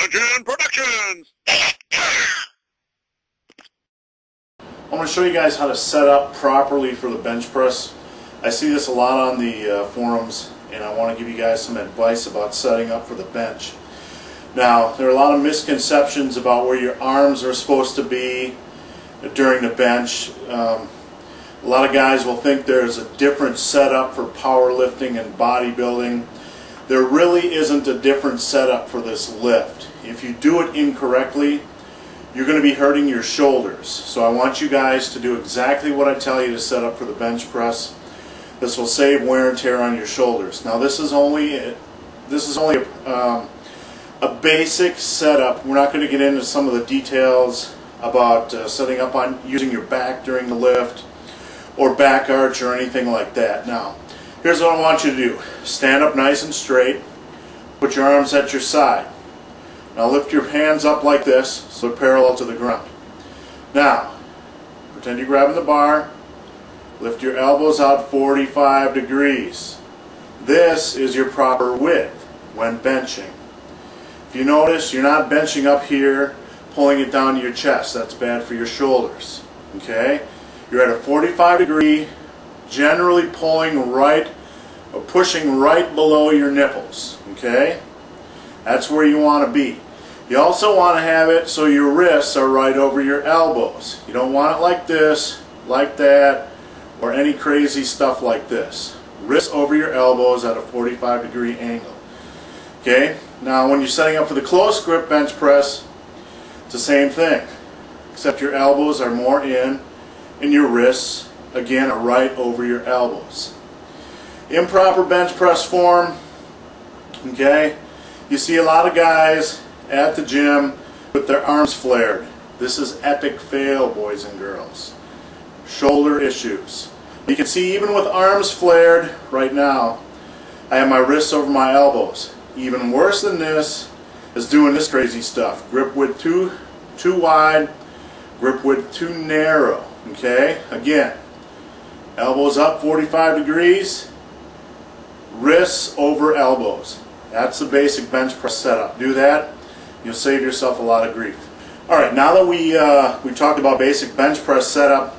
Dungeon Productions! I'm going to show you guys how to set up properly for the bench press. I see this a lot on the forums, and I want to give you guys some advice about setting up for the bench. Now, there are a lot of misconceptions about where your arms are supposed to be during the bench. A lot of guys will think there's a different setup for powerlifting and bodybuilding. There really isn't a different setup for this lift. If you do it incorrectly, you're going to be hurting your shoulders. So I want you guys to do exactly what I tell you to set up for the bench press. This will save wear and tear on your shoulders. Now this is only a basic setup. We're not going to get into some of the details about setting up on using your back during the lift or back arch or anything like that. Now, here's what I want you to do. Stand up nice and straight. Put your arms at your side. Now lift your hands up like this so they're parallel to the ground. Now, pretend you're grabbing the bar. Lift your elbows out 45 degrees. This is your proper width when benching. If you notice, you're not benching up here, pulling it down to your chest. That's bad for your shoulders. Okay? You're at a 45 degree, generally pulling right or pushing right below your nipples. Okay? That's where you want to be. You also want to have it so your wrists are right over your elbows. You don't want it like this, like that, or any crazy stuff like this. Wrists over your elbows at a 45 degree angle. Okay? Now when you're setting up for the close grip bench press, it's the same thing. Except your elbows are more in and your wrists, again, are right over your elbows. Improper bench press form, okay? You see a lot of guys at the gym with their arms flared. This is epic fail, boys and girls. Shoulder issues. You can see even with arms flared right now, I have my wrists over my elbows. Even worse than this is doing this crazy stuff. Grip width too wide, grip width too narrow. Okay? Again, elbows up 45 degrees, wrists over elbows. That's the basic bench press setup. Do that, you'll save yourself a lot of grief. Alright, now that we talked about basic bench press setup,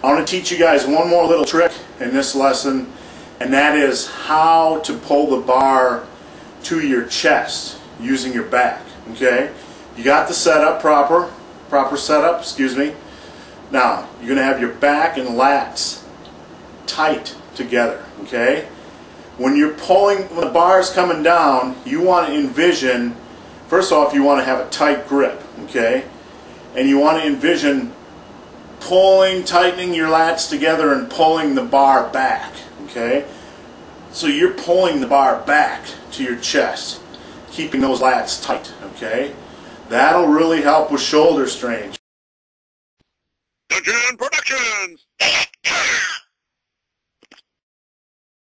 I want to teach you guys one more little trick in this lesson, and that is how to pull the bar to your chest using your back. Okay? You got the setup proper setup, excuse me. Now, you're going to have your back and lats tight together. Okay? When you're pulling, when the bar is coming down, you want to envision, first off, you want to have a tight grip, okay? And you want to envision pulling, tightening your lats together and pulling the bar back, okay? So you're pulling the bar back to your chest, keeping those lats tight, okay? That'll really help with shoulder strain. Dungeon Productions!